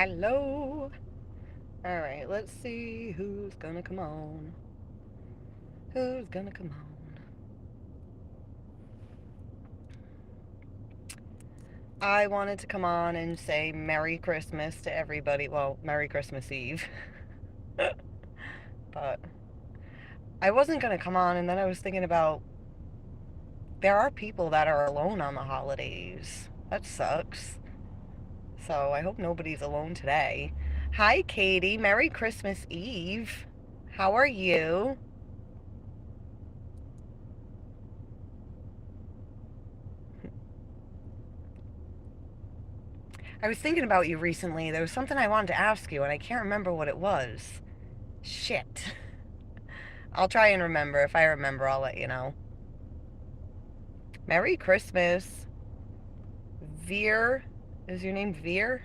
Hello. Alright, let's see who's gonna come on. Who's gonna come on? I wanted to come on and say Merry Christmas to everybody. Well, Merry Christmas Eve. But I wasn't gonna come on, and then I was thinking about there are people that are alone on the holidays. That sucks. So I hope nobody's alone today. Hi, Katie. Merry Christmas Eve. How are you? I was thinking about you recently. There was something I wanted to ask you, and I can't remember what it was. Shit. I'll try and remember. If I remember, I'll let you know. Merry Christmas. Veer. Is your name Veer?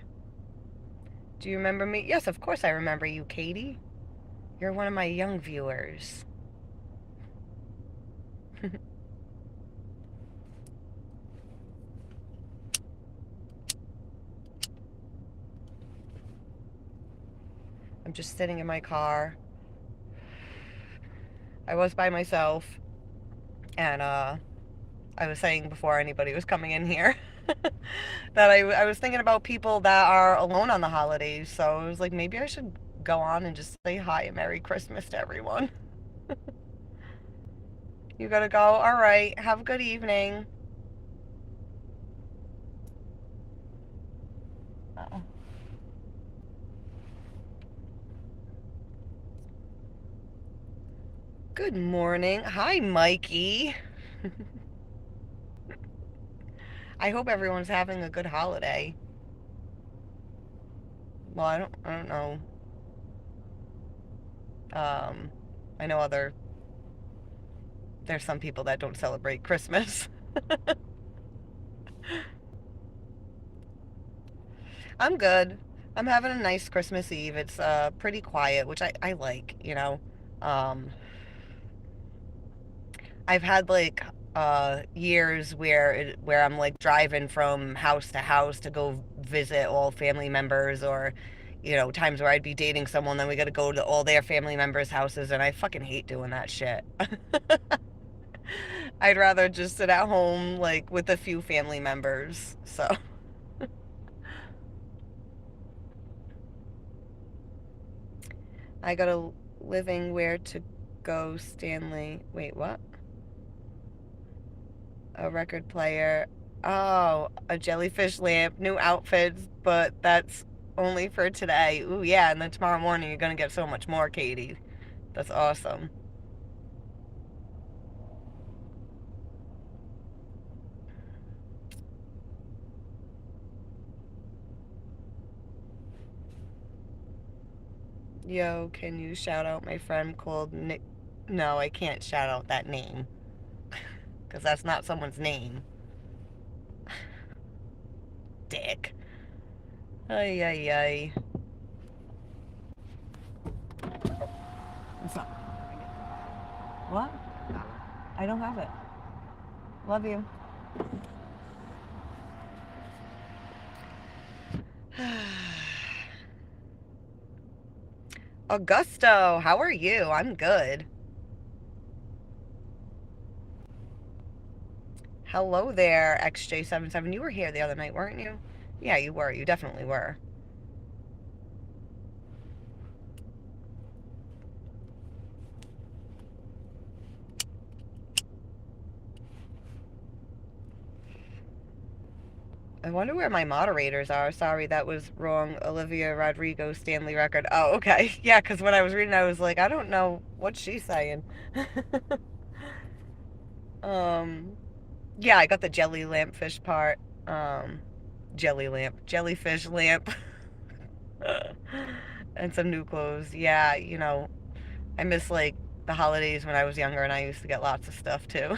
Do you remember me? Yes, of course I remember you, Katie. You're one of my young viewers. I'm just sitting in my car. I was by myself, and I was saying before anybody was coming in here that I was thinking about people that are alone on the holidays. So I was like, maybe I should go on and just say hi and Merry Christmas to everyone. You gotta go. All right. Have a good evening. Oh. Good morning. Hi, Mikey. I hope everyone's having a good holiday. Well, I don't know. Um, I know there's some people that don't celebrate Christmas. I'm good. I'm having a nice Christmas Eve. It's pretty quiet, which I like. Um, I've had like years where I'm like driving from house to house to go visit all family members, or times where I'd be dating someone, then we got to go to all their family members' houses, and I fucking hate doing that shit. I'd rather just sit at home like with a few family members. So I got a living where to go, Stanley. Wait, what? A record player. Oh, a jellyfish lamp, new outfits, but that's only for today. Ooh, yeah, and then tomorrow morning you're gonna get so much more, Katie. That's awesome. Yo, can you shout out my friend called Nick? No, I can't shout out that name because that's not someone's name. Dick. Ay, ay, ay. What's up? What? I don't have it. Love you. Augusto, how are you? I'm good. Hello there, XJ77. You were here the other night, weren't you? Yeah, you were. You definitely were. I wonder where my moderators are. Sorry, that was wrong. Olivia Rodrigo, Stanley Record. Oh, okay. Yeah, because when I was reading, I was like, I don't know what she's saying. um, yeah, I got the jelly lampfish part. Um, jellyfish lamp, and some new clothes. Yeah, I miss like the holidays when I was younger and I used to get lots of stuff too.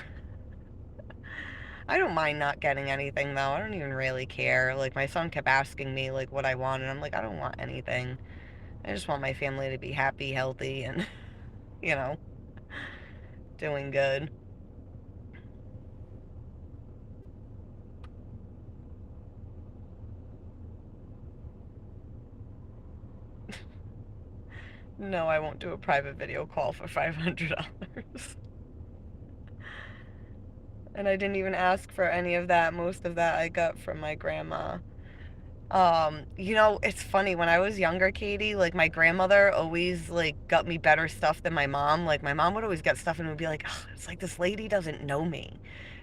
I don't mind not getting anything though. I don't even really care. Like my son kept asking me like what I want, and I'm like, I don't want anything. I just want my family to be happy, healthy, and you know, doing good. No, I won't do a private video call for $500. And I didn't even ask for any of that. Most of that I got from my grandma. It's funny, when I was younger, Katie, like my grandmother always like got me better stuff than my mom. Like my mom would always get stuff and would be like, "Ugh, it's like this lady doesn't know me."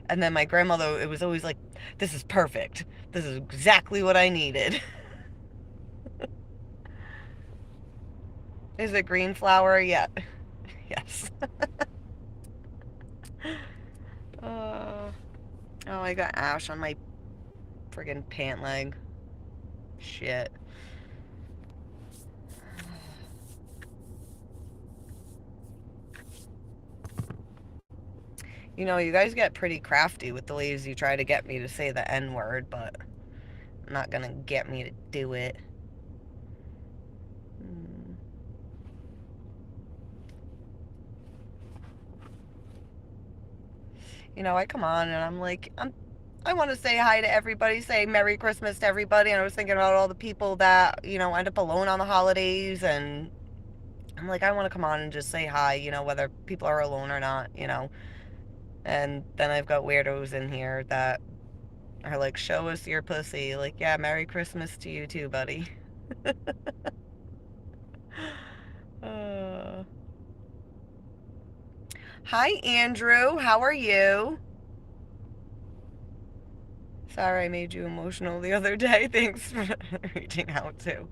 And then my grandmother, it was always like, "This is perfect. This is exactly what I needed." Is it green flower yet? Yes. Uh, oh, I got ash on my friggin' pant leg. Shit. You guys get pretty crafty with the ways you try to get me to say the N word, but not gonna get me to do it. Mm. I come on and I'm like, I want to say hi to everybody, say Merry Christmas to everybody. And I was thinking about all the people that, end up alone on the holidays. And I'm like, I want to come on and just say hi, whether people. Are alone or not. And then I've got weirdos in here that are like, show us your pussy. Like, yeah, Merry Christmas to you too, buddy. uh, Hi, Andrew. How are you? Sorry I made you emotional the other day. Thanks for reaching out too.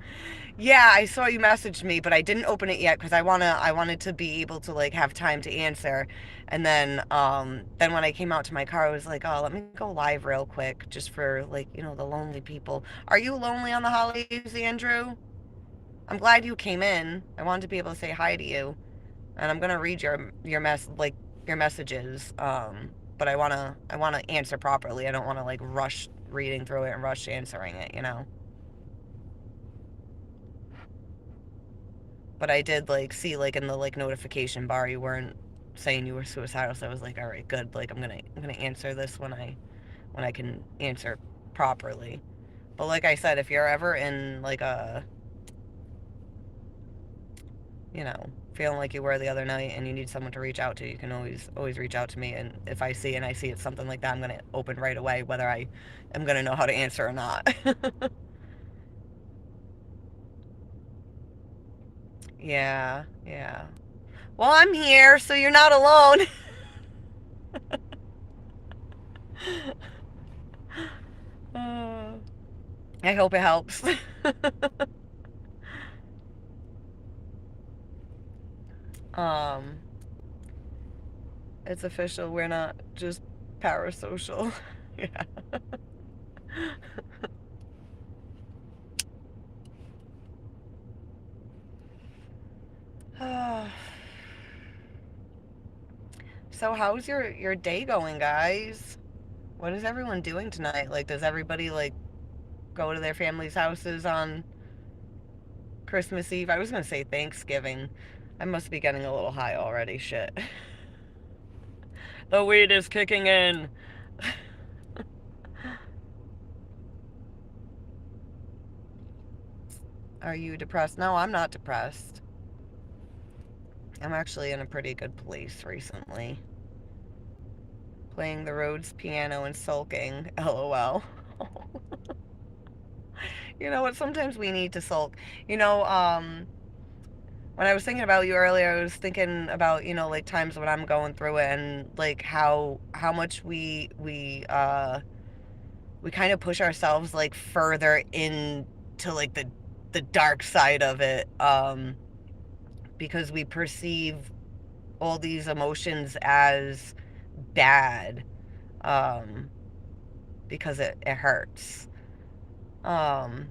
Yeah, I saw you messaged me, but I didn't open it yet because I wanted to be able to like have time to answer. And then when I came out to my car, I was like, oh, let me go live real quick just for like, the lonely people. Are you lonely on the holidays, Andrew? I'm glad you came in. I wanted to be able to say hi to you. And I'm gonna read your messages. But I wanna answer properly. I don't wanna like rush reading through it and rush answering it. But I did like see like in the like notification bar you weren't saying you were suicidal, so I was like, all right, good. Like I'm gonna answer this when I can answer properly. But like I said, if you're ever in like a feeling like you were the other night and you need someone to reach out to, you can always reach out to me. And if I see it's something like that, I'm gonna open right away, whether I am gonna know how to answer or not. Yeah, yeah. Well, I'm here, so you're not alone. uh, I hope it helps. um, it's official. We're not just parasocial. Yeah. So how's your day going, guys? What is everyone doing tonight? Like, does everybody like go to their family's houses on Christmas Eve? I was gonna say Thanksgiving. I must be getting a little high already. Shit. The weed is kicking in. Are you depressed? No, I'm not depressed. I'm actually in a pretty good place recently. Playing the Rhodes piano and sulking. LOL. You know what? Sometimes we need to sulk. You know, when I was thinking about you earlier, I was thinking about, like times when I'm going through it and like how much we kind of push ourselves like further into like the dark side of it, because we perceive all these emotions as bad, um, because it hurts. Um,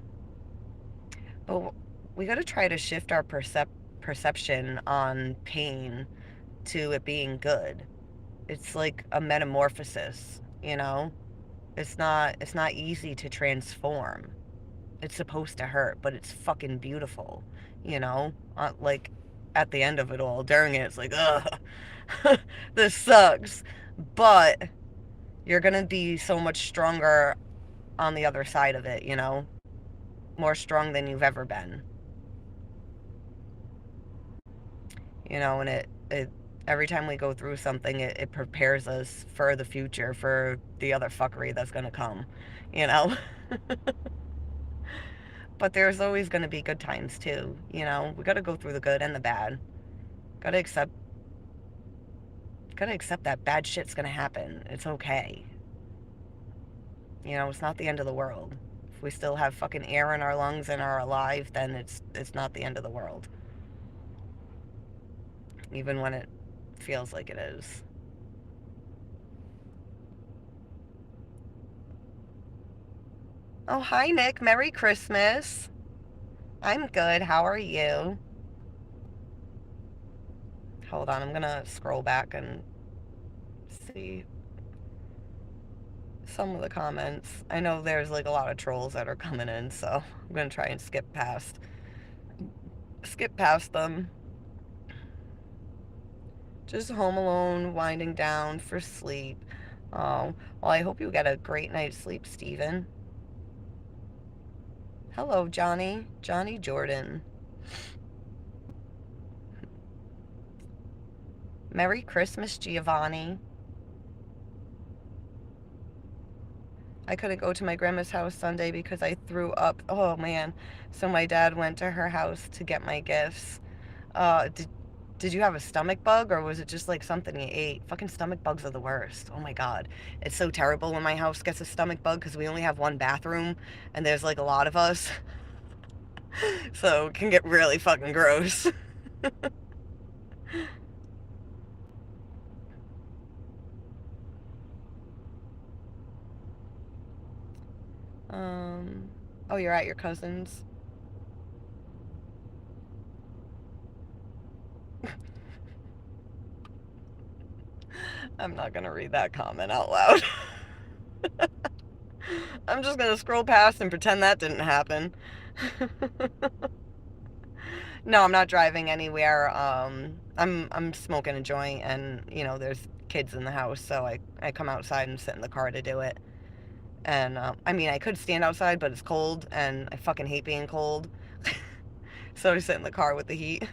but we got to try to shift our perception on pain to it being good. It's like a metamorphosis. It's not easy to transform. It's supposed to hurt, but it's fucking beautiful, like at the end of it all, during it, it's like, ugh, this sucks. But you're gonna be so much stronger on the other side of it. More strong than you've ever been. And it every time we go through something, it prepares us for the future, for the other fuckery that's going to come, you know? But there's always going to be good times too, We got to go through the good and the bad. Got to accept got to accept that bad shit's going to happen. It's okay. It's not the end of the world. If we still have fucking air in our lungs and are alive, then it's not the end of the world. Even when it feels like it is. Oh, hi, Nick. Merry Christmas. I'm good. How are you? Hold on. I'm going to scroll back and see some of the comments. I know there's like a lot of trolls that are coming in, so I'm going to try and skip past them. Just home alone, winding down for sleep. Oh, well, I hope you get a great night's sleep, Steven. Hello, Johnny. Johnny Jordan. Merry Christmas, Giovanni. I couldn't go to my grandma's house Sunday because I threw up. Oh, man. So my dad went to her house to get my gifts. Did you have a stomach bug, or was it just like something you ate? Fucking stomach bugs are the worst. Oh my God. It's so terrible when my house gets a stomach bug because we only have one bathroom and there's like a lot of us. So it can get really fucking gross. Um, oh, you're at your cousin's? I'm not gonna read that comment out loud. I'm just gonna scroll past and pretend that didn't happen. No, I'm not driving anywhere. I'm smoking a joint, and there's kids in the house, so I come outside and sit in the car to do it. And I mean, I could stand outside, but it's cold, and I fucking hate being cold. So I sit in the car with the heat.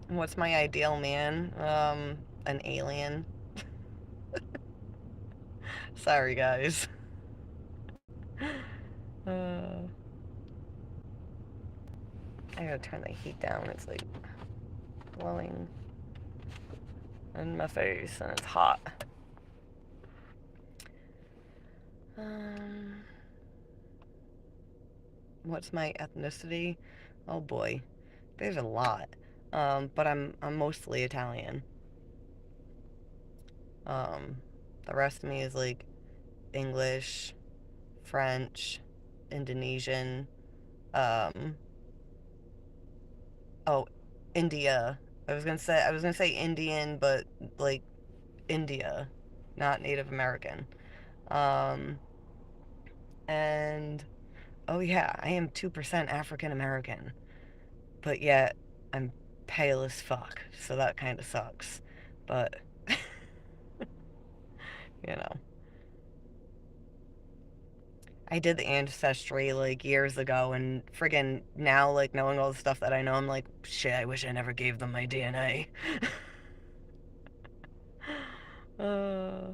What's my ideal man? An alien. Sorry, guys. Uh, I gotta turn the heat down. It's like blowing in my face, and it's hot. Um, what's my ethnicity? Oh boy, there's a lot. But I'm mostly Italian. Um, the rest of me is like English, French, Indonesian. Um, oh, India. I was gonna say Indian, but like India, not Native American. Um, and oh yeah, I am 2% African American, but yet I'm pale as fuck, so that kind of sucks. But you know, I did the Ancestry like years ago, and friggin' now, like knowing all the stuff that I know, I'm like, shit, I wish I never gave them my DNA. uh,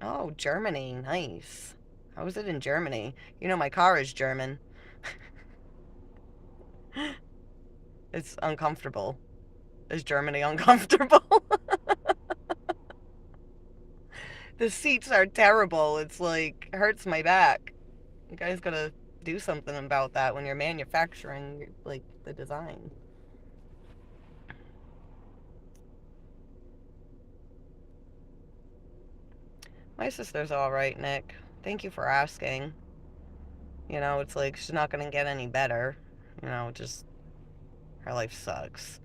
oh, Germany, nice. How was it in Germany? My car is German. It's uncomfortable. Is Germany uncomfortable? The seats are terrible. It's like hurts my back. You guys gotta do something about that when you're manufacturing like the design. My sister's all right, Nick. Thank you for asking. It's like she's not gonna get any better. Just her life sucks.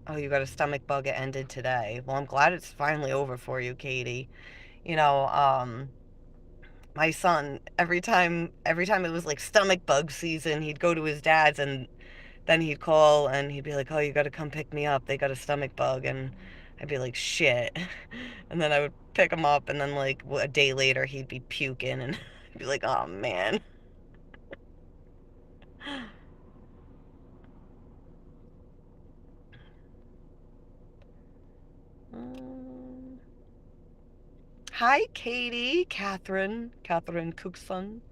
Oh, you got a stomach bug. It ended today. Well, I'm glad it's finally over for you, Katie. You know, um, my son, every time it was like stomach bug season, he'd go to his dad's, and then he'd call and he'd be like, "Oh, you got to come pick me up. They got a stomach bug." And I'd be like, shit. And then I would pick him up, and then, like, a day later, he'd be puking, and I'd be like, oh, man. Um, Hi, Katie. Catherine Cookson.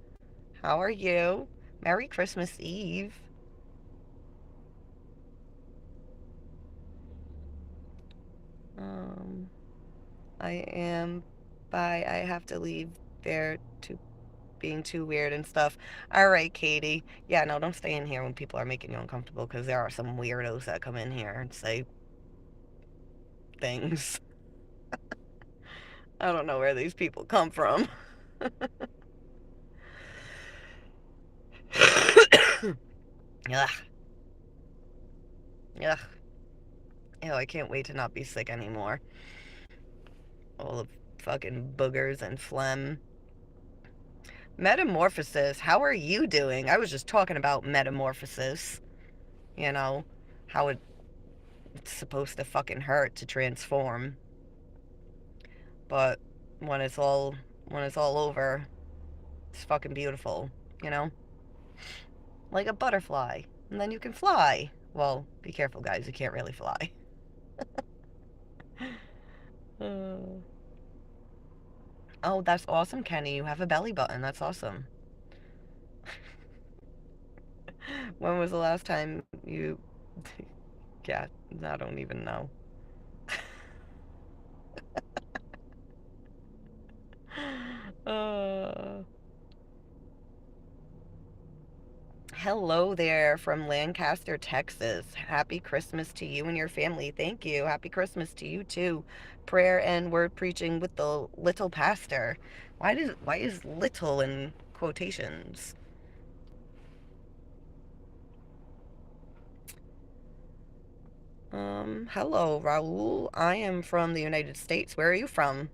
How are you? Merry Christmas Eve. Um, I am by. I have to leave there to being too weird and stuff. All right, Katie. Yeah, no, don't stay in here when people are making you uncomfortable because there are some weirdos that come in here and say things. I don't know where these people come from. Ugh. Ugh. Ew, I can't wait to not be sick anymore. All the fucking boogers and phlegm. Metamorphosis, how are you doing? I was just talking about metamorphosis. You know, how it's supposed to fucking hurt to transform. But when it's all when it's all over, it's fucking beautiful, you know? Like a butterfly. And then you can fly. Well, be careful guys, you can't really fly. Uh, oh, that's awesome, Kenny. You have a belly button. That's awesome. When was the last time you yeah, I don't even know. uh Hello there from Lancaster, Texas. Happy Christmas to you and your family. Thank you. Happy Christmas to you too. Prayer and word preaching with the little pastor. Why is little in quotations? Hello, Raul. I am from the United States. Where are you from?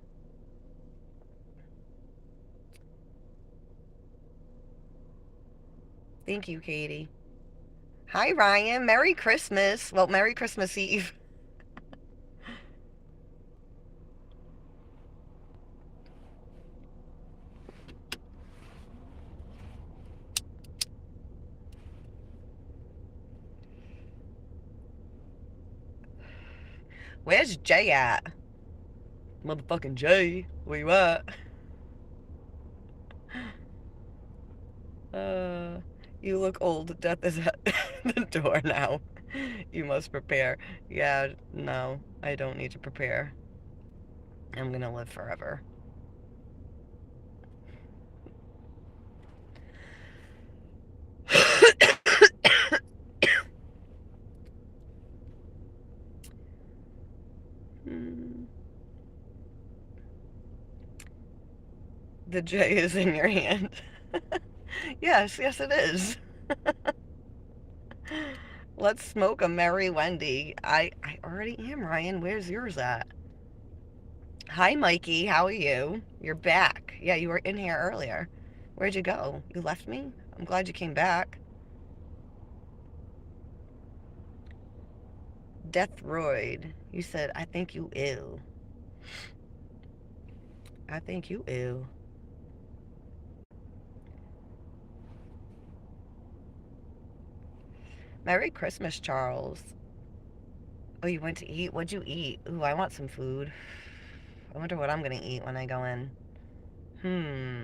Thank you, Katie. Hi, Ryan. Merry Christmas. Well, Merry Christmas Eve. Where's Jay at? Motherfucking Jay. Where you at? Uh, you look old. Death is at the door now. You must prepare. Yeah, no, I don't need to prepare. I'm gonna live forever. Hmm. The J is in your hand. Yes, yes, it is. Let's smoke a Merry Wendy. I already am, Ryan. Where's yours at? Hi, Mikey. How are you? You're back. Yeah, you were in here earlier. Where'd you go? You left me? I'm glad you came back. Deathroid. You said, I think you ill. I think you ill. Merry Christmas, Charles. Oh, you went to eat? What'd you eat? Ooh, I want some food. I wonder what I'm gonna eat when I go in. Hmm.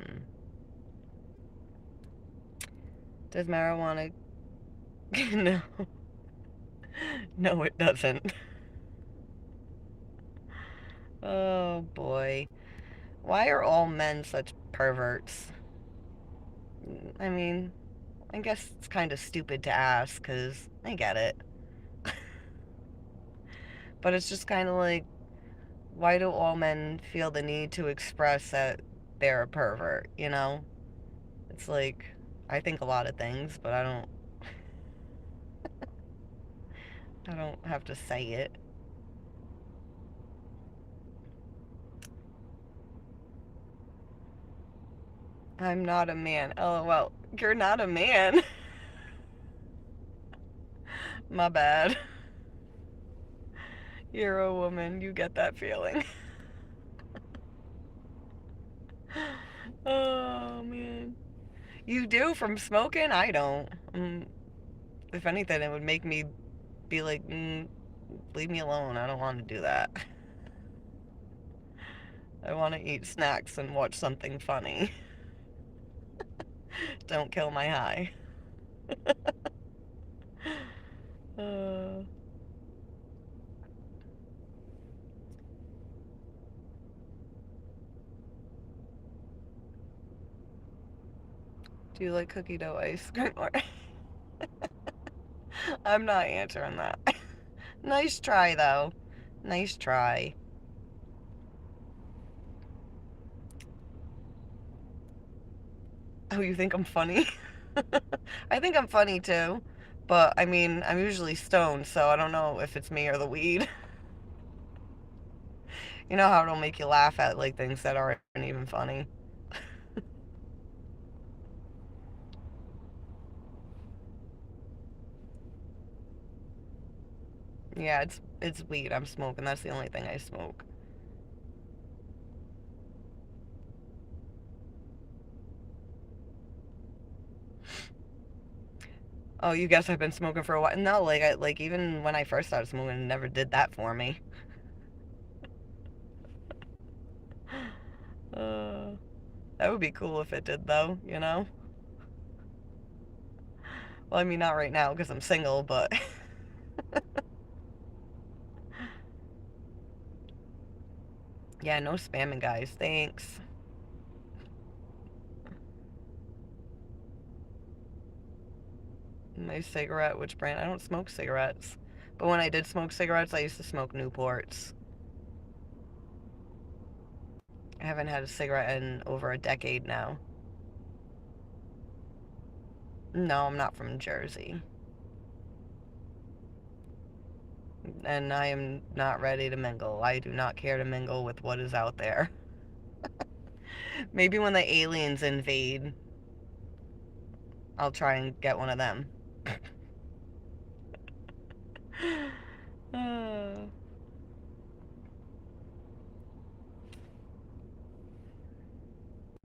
Does marijuana... No. No, it doesn't. Oh, boy. Why are all men such perverts? I mean, I guess it's kind of stupid to ask, because I get it. But it's just kind of like, why do all men feel the need to express that they're a pervert, you know? It's like, I think a lot of things, but I don't have to say it. I'm not a man. Oh, well, you're not a man. My bad. You're a woman. You get that feeling. Oh, man. You do from smoking? I don't. If anything, it would make me be like, leave me alone. I don't want to do that. I want to eat snacks and watch something funny. Don't kill my high. Uh, do you like cookie dough ice cream? Or I'm not answering that. Nice try, though. Nice try. Oh, you think I'm funny? I think I'm funny too. But I mean, I'm usually stoned, so I don't know if it's me or the weed. You know how it'll make you laugh at like things that aren't even funny. Yeah, it's weed I'm smoking. That's the only thing I smoke. Oh, you guess I've been smoking for a while? No, like even when I first started smoking, it never did that for me. Uh, that would be cool if it did, though. You know? Well, I mean, not right now because I'm single, but yeah, no spamming, guys. Thanks. My cigarette, which brand? I don't smoke cigarettes. But when I did smoke cigarettes, I used to smoke Newports. I haven't had a cigarette in over a decade now. No, I'm not from Jersey. And I am not ready to mingle. I do not care to mingle with what is out there. Maybe when the aliens invade, I'll try and get one of them. Uh,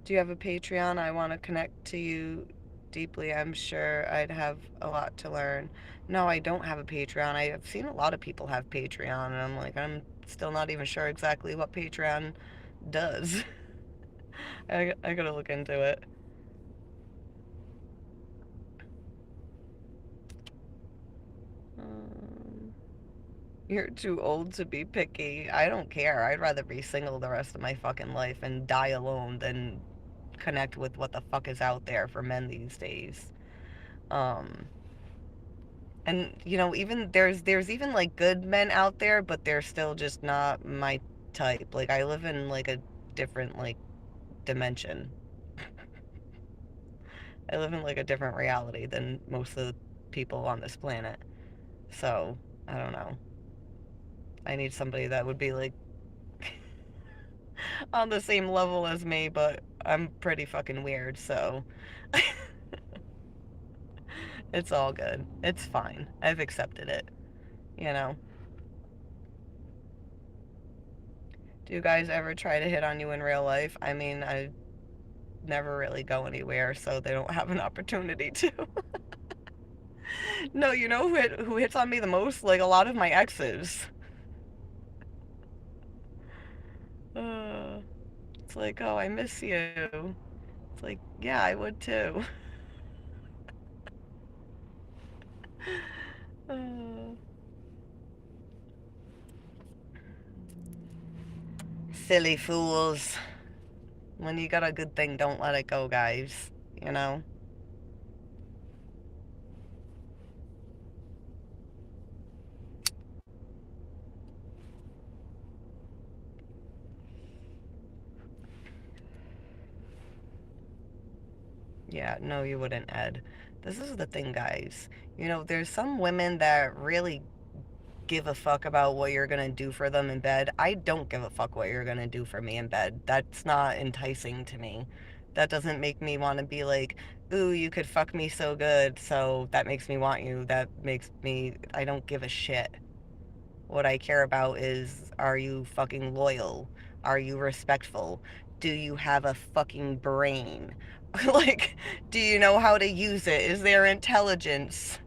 do you have a Patreon? I want to connect to you deeply. I'm sure I'd have a lot to learn. No, I don't have a Patreon. I've seen a lot of people have Patreon, and I'm like, I'm still not even sure exactly what Patreon does. I gotta look into it. Um, you're too old to be picky. I don't care. I'd rather be single the rest of my fucking life and die alone than connect with what the fuck is out there for men these days. Um, and even there's even like good men out there, but they're still just not my type. Like I live in like a different like dimension. I live in like a different reality than most of the people on this planet. So, I don't know. I need somebody that would be like on the same level as me, but I'm pretty fucking weird, so it's all good. It's fine. I've accepted it, you know. Do you guys ever try to hit on you in real life? I mean, I never really go anywhere, so they don't have an opportunity to. No, you know who hits on me the most? Like a lot of my exes. Uh, it's like, oh, I miss you. It's like, yeah, I would too. Uh, silly fools. When you got a good thing, don't let it go, guys. You know? Yeah, no, you wouldn't, Ed. This is the thing, guys. There's some women that really give a fuck about what you're gonna do for them in bed. I don't give a fuck what you're gonna do for me in bed. That's not enticing to me. That doesn't make me want to be like, ooh, you could fuck me so good, so that makes me want you. That makes me, I don't give a shit. What I care about is, are you fucking loyal? Are you respectful? Do you have a fucking brain? Like, do you know how to use it? Is there intelligence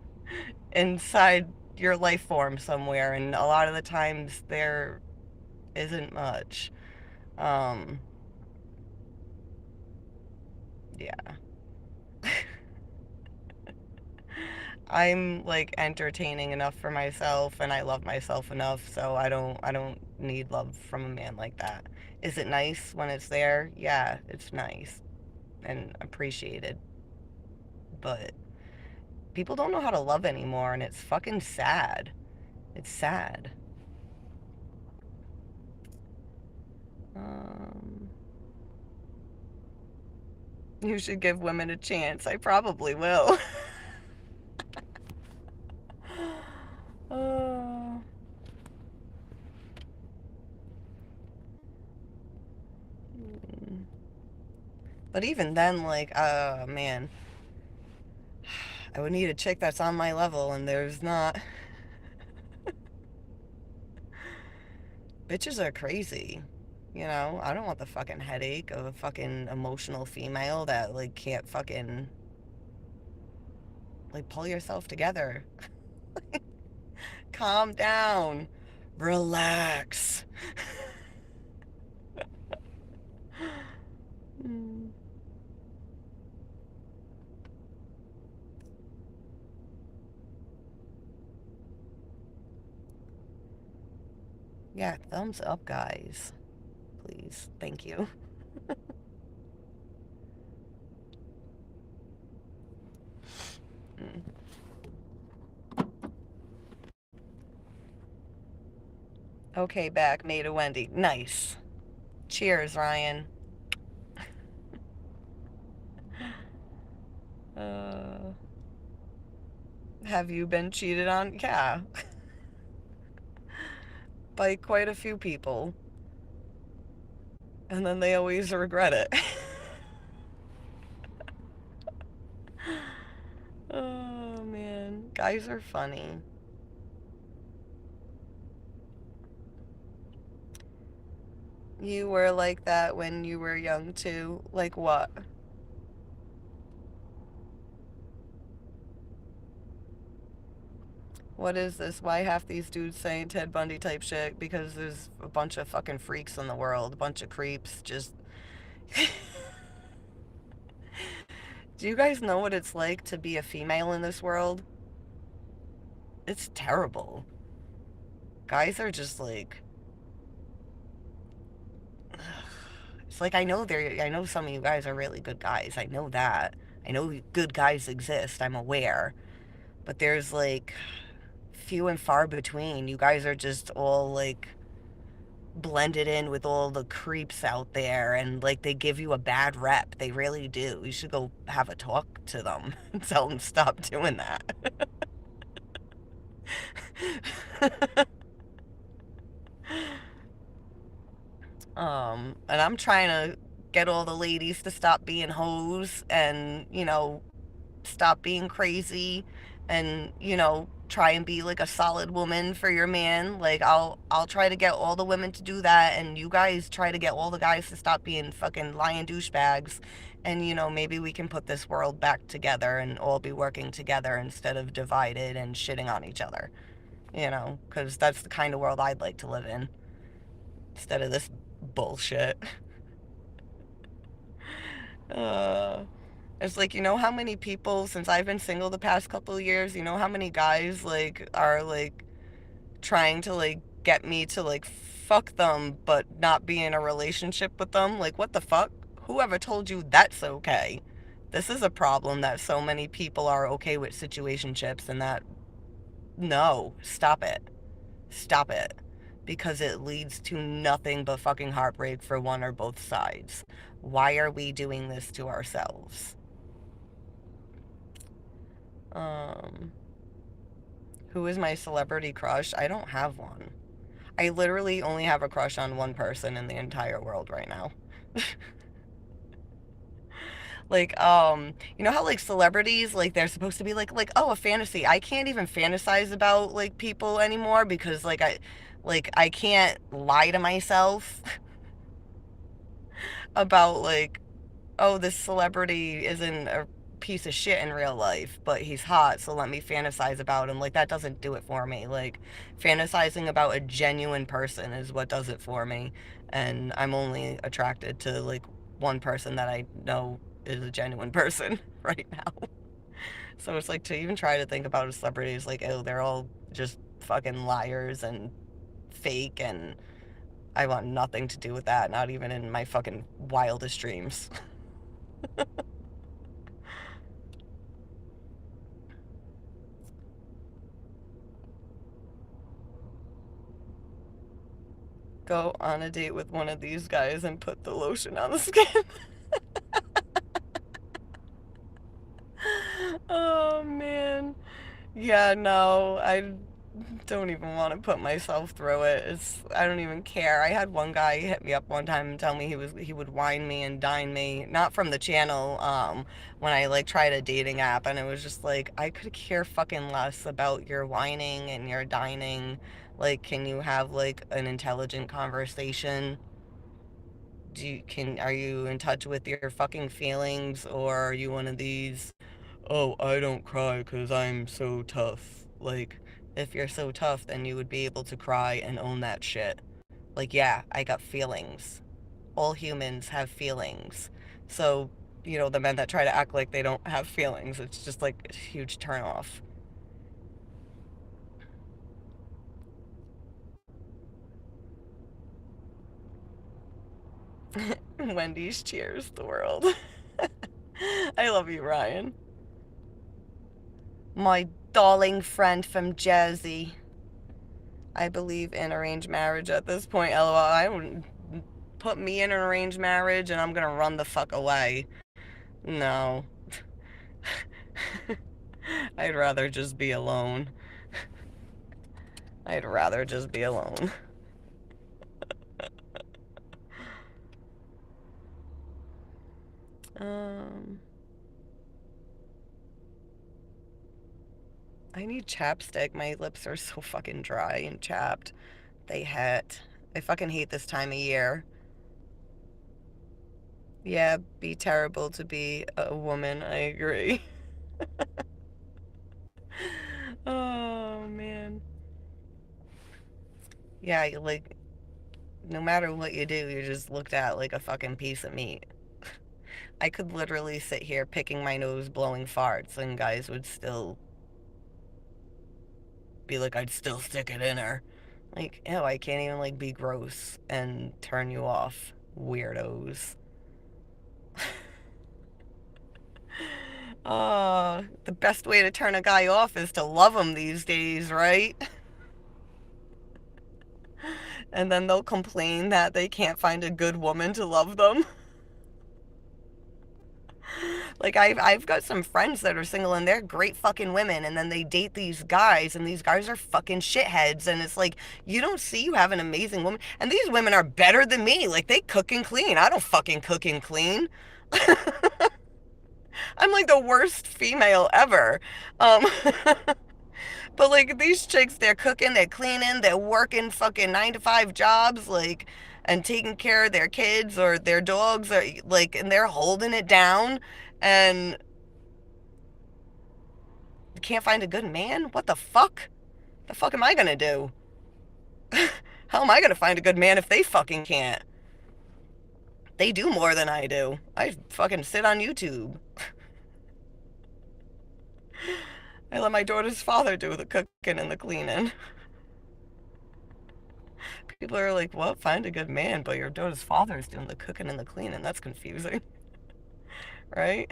inside your life form somewhere? And a lot of the times there isn't much. Um, yeah. I'm like entertaining enough for myself and I love myself enough, so I don't need love from a man like that. Is it nice when it's there? Yeah, it's nice and appreciated. But people don't know how to love anymore and it's fucking sad. It's sad. Um you should give women a chance. I probably will. uh, but even then, like, man, I would need a chick that's on my level, and there's not. Bitches are crazy. You know, I don't want the fucking headache of a fucking emotional female that, like, can't fucking, like, pull yourself together. Calm down. Relax. Mm. Yeah, thumbs up, guys. Please. Thank you. Mm. Okay, back. Made a Wendy. Nice. Cheers, Ryan. Uh, have you been cheated on? Yeah. By quite a few people. And then they always regret it. Oh, man. Guys are funny. You were like that when you were young, too? Like what? What is this? Why half these dudes saying Ted Bundy type shit? Because there's a bunch of fucking freaks in the world. A bunch of creeps. Just. Do you guys know what it's like to be a female in this world? It's terrible. Guys are just like. It's like I know some of you guys are really good guys. I know that. I know good guys exist. I'm aware. But there's like few and far between. You guys are just all like blended in with all the creeps out there and like they give you a bad rep. They really do. You should go have a talk to them and tell them stop doing that. And I'm trying to get all the ladies to stop being hoes and, stop being crazy and, try and be like a solid woman for your man. Like I'll try to get all the women to do that and you guys try to get all the guys to stop being fucking lying douchebags and maybe we can put this world back together and all be working together instead of divided and shitting on each other. Cuz that's the kind of world I'd like to live in instead of this bullshit. Uh It's like, how many people, since I've been single the past couple of years, how many guys, like, are, like, trying to, like, get me to, like, fuck them, but not be in a relationship with them? Like, what the fuck? Whoever told you that's okay? This is a problem that so many people are okay with situationships and that, no, stop it. Stop it. Because it leads to nothing but fucking heartbreak for one or both sides. Why are we doing this to ourselves? Um, who is my celebrity crush? I don't have one. I literally only have a crush on one person in the entire world right now. Like, you know how like celebrities, like they're supposed to be like, oh, a fantasy. I can't even fantasize about like people anymore because I can't lie to myself about like, oh, this celebrity isn't a piece of shit in real life, but he's hot, so let me fantasize about him. Like that doesn't do it for me. Like fantasizing about a genuine person is what does it for me. And I'm only attracted to like one person that I know is a genuine person right now. So it's like to even try to think about a celebrity is like, oh, they're all just fucking liars and fake, and I want nothing to do with that, not even in my fucking wildest dreams. Go on a date with one of these guys and put the lotion on the skin. Oh man. Yeah, no, I don't even want to put myself through it. I don't even care. I had one guy hit me up one time and tell me he would wine me and dine me, not from the channel, when I like tried a dating app, and it was just like I could care fucking less about your whining and your dining. Like, can you have like an intelligent conversation? Are you in touch with your fucking feelings, or are you one of these, oh, I don't cry because I'm so tough? Like, if you're so tough, then you would be able to cry and own that shit. Like, yeah, I got feelings. All humans have feelings. So, the men that try to act like they don't have feelings, it's just like a huge turnoff. Wendy's cheers the world. I love you, Ryan. My darling friend from Jersey. I believe in arranged marriage at this point. LOL. I wouldn't put me in an arranged marriage and I'm gonna run the fuck away. No. I'd rather just be alone. I'd rather just be alone. Um, I need chapstick. My lips are so fucking dry and chapped. They hurt. I fucking hate this time of year. Yeah, be terrible to be a woman. I agree. Oh, man. Yeah, like, no matter what you do, you're just looked at like a fucking piece of meat. I could literally sit here picking my nose, blowing farts, and guys would still be like, I'd still stick it in her. Like, ew, I can't even like be gross and turn you off. Weirdos. The best way to turn a guy off is to love him these days, right? And then they'll complain that they can't find a good woman to love them. Like I've got some friends that are single and they're great fucking women, and then they date these guys and these guys are fucking shitheads, and it's like you don't see you have an amazing woman, and these women are better than me. Like they cook and clean. I don't fucking cook and clean. I'm like the worst female ever. Um but like these chicks, they're cooking, they're cleaning, they're working fucking 9 to 5 jobs, like, and taking care of their kids or their dogs, or like, and they're holding it down, and can't find a good man? What the fuck? The fuck am I gonna do? How am I gonna find a good man if they fucking can't? They do more than I do. I fucking sit on YouTube. I let my daughter's father do the cooking and the cleaning. People are like, what? Find a good man, but your daughter's father's doing the cooking and the cleaning. That's confusing, right?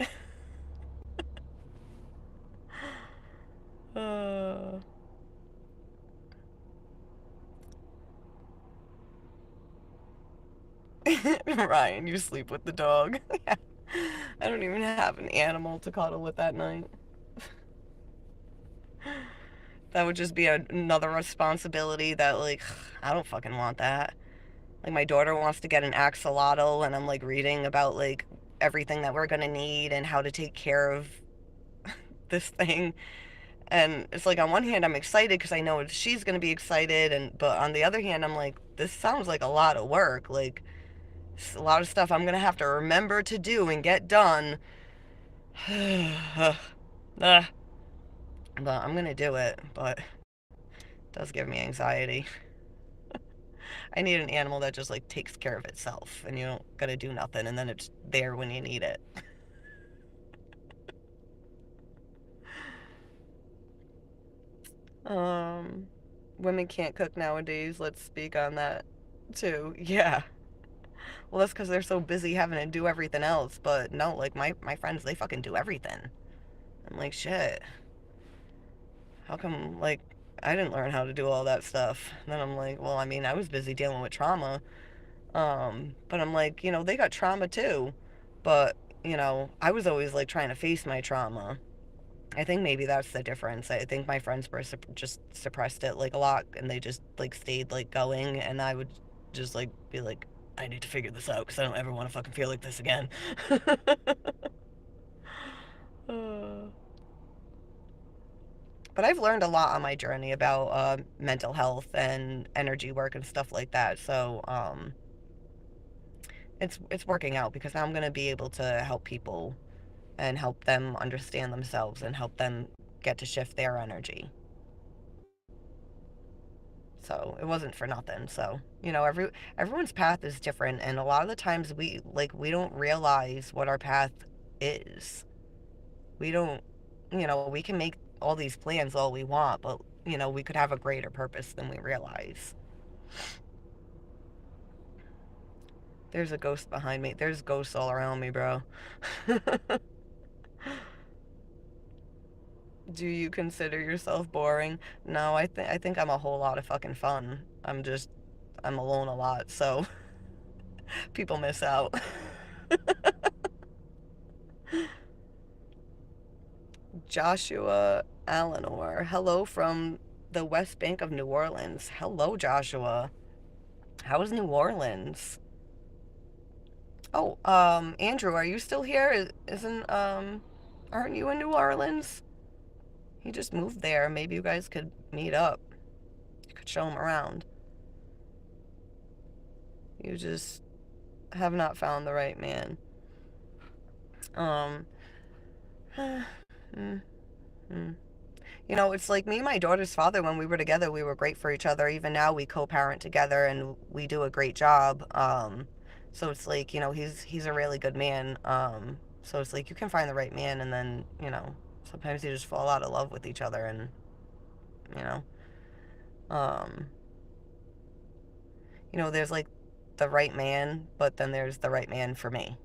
Uh, Ryan, you sleep with the dog. I don't even have an animal to cuddle with that night. That would just be another responsibility that, like, I don't fucking want that. Like, my daughter wants to get an axolotl, and I'm, like, reading about, like, everything that we're going to need and how to take care of this thing. And it's like on one hand I'm excited because I know she's going to be excited, and but on the other hand I'm like, this sounds like a lot of work. Like a lot of stuff I'm going to have to remember to do and get done. But I'm going to do it, but it does give me anxiety. I need an animal that just like takes care of itself and you don't got to do nothing and then it's there when you need it. Um, Women can't cook nowadays. Let's speak on that too. Yeah. Well, that's because they're so busy having to do everything else. But no, like my friends, they fucking do everything. I'm like, shit. How come, like, I didn't learn how to do all that stuff? And then I'm like, well, I mean, I was busy dealing with trauma. But I'm like, they got trauma too. But, I was always like trying to face my trauma. I think maybe that's the difference. I think my friends were just suppressed it like a lot, and they just like stayed like going, and I would just like be like, I need to figure this out because I don't ever want to fucking feel like this again. Uh, but I've learned a lot on my journey about mental health and energy work and stuff like that. So it's working out because now I'm gonna be able to help people and help them understand themselves and help them get to shift their energy. So it wasn't for nothing. So, everyone's path is different, and a lot of the times we don't realize what our path is. We don't, we can make all these plans all we want, but we could have a greater purpose than we realize. There's a ghost behind me. There's ghosts all around me, bro. Do you consider yourself boring? No, I think I'm a whole lot of fucking fun. I'm alone a lot, so people miss out. Joshua Allenor. Hello from the West Bank of New Orleans. Hello, Joshua. How is New Orleans? Oh, Andrew, are you still here? Aren't you in New Orleans? He just moved there. Maybe you guys could meet up. You could show him around. You just have not found the right man. Um, mm, mm. It's like me and my daughter's father, when we were together, we were great for each other. Even now, we co-parent together and we do a great job. So it's like, he's a really good man. So it's like you can find the right man and then, sometimes you just fall out of love with each other and, you know, um, there's like the right man, but then there's the right man for me.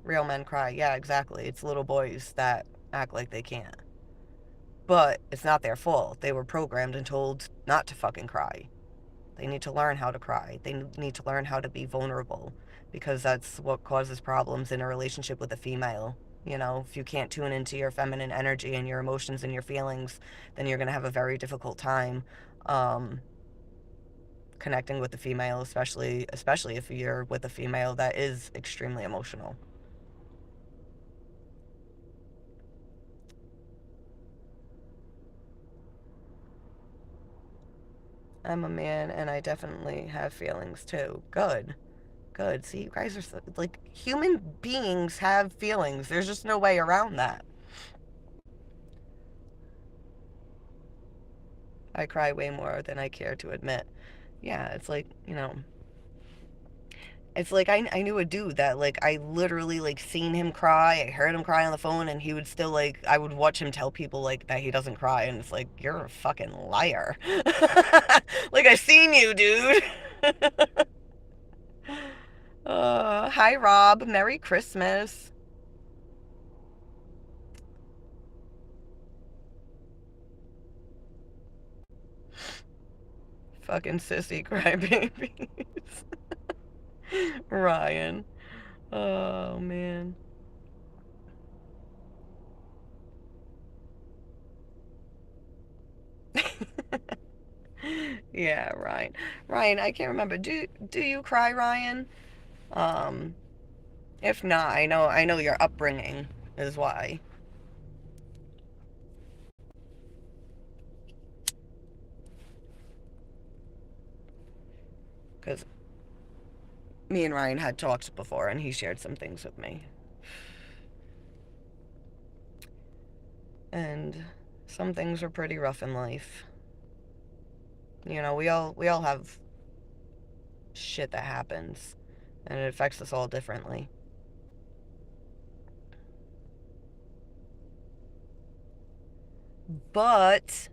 Real men cry. Yeah, exactly. It's little boys that act like they can't. But it's not their fault. They were programmed and told not to fucking cry. They need to learn how to cry. They need to learn how to be vulnerable because that's what causes problems in a relationship with a female. If you can't tune into your feminine energy and your emotions and your feelings, then you're going to have a very difficult time um, connecting with the female, especially if you're with a female that is extremely emotional. I'm a man and I definitely have feelings too. Good. Good. See, you guys are like human beings have feelings. There's just no way around that. I cry way more than I care to admit. Yeah, it's like, it's like I knew a dude that like I literally like seen him cry. I heard him cry on the phone and he would still like I would watch him tell people like that he doesn't cry and it's like you're a fucking liar. Like I seen you, dude. Hi Rob, Merry Christmas. Fucking sissy crybabies. Ryan. Oh man. Yeah, Ryan. Ryan, I can't remember. Do you cry, Ryan? Um, if not, I know your upbringing is why. Because me and Ryan had talked before, and he shared some things with me, and some things were pretty rough in life. We all have shit that happens, and it affects us all differently. But,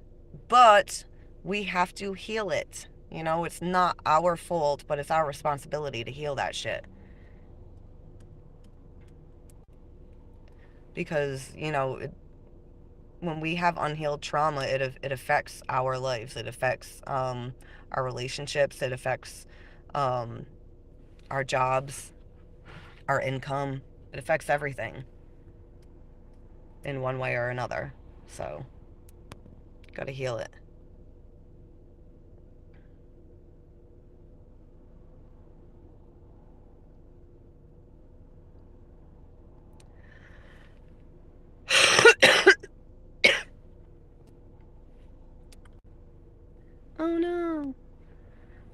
but we have to heal it. It's not our fault, but it's our responsibility to heal that shit. Because, when we have unhealed trauma, it affects our lives. It affects our relationships. It affects um, our jobs, our income. It affects everything in one way or another. So, gotta heal it. Oh no.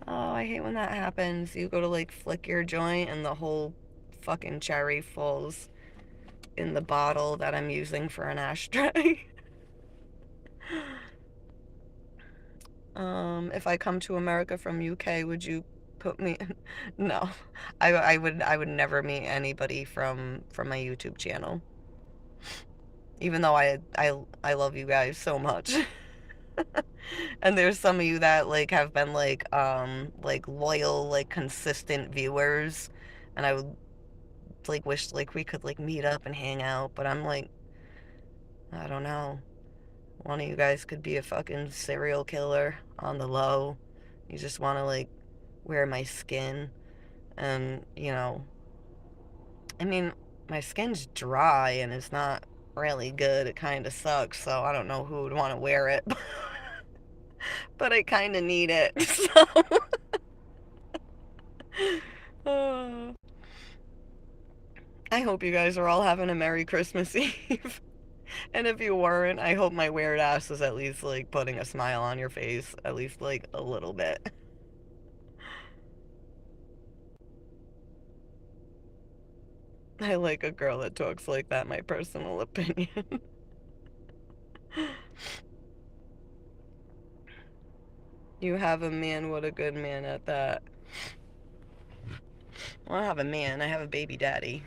Oh, I hate when that happens. You go to like flick your joint and the whole fucking cherry falls in the bottle that I'm using for an ashtray. If I come to America from UK, would you put me in? No. I would never meet anybody from my YouTube channel. Even though I love you guys so much. And there's some of you that like have been like loyal, like consistent viewers, and I would like wish like we could like meet up and hang out, but I'm like, I don't know. One of you guys could be a fucking serial killer on the low. You just want to like wear my skin, and I mean, my skin's dry and it's not really good. It kind of sucks, so I don't know who would want to wear it. But I kind of need it. So uh, I hope you guys are all having a Merry Christmas Eve. And if you weren't, I hope my weird ass is at least like putting a smile on your face, at least like a little bit. I like a girl that talks like that, my personal opinion. You have a man, what a good man at that. Well, I don't have a man, I have a baby daddy.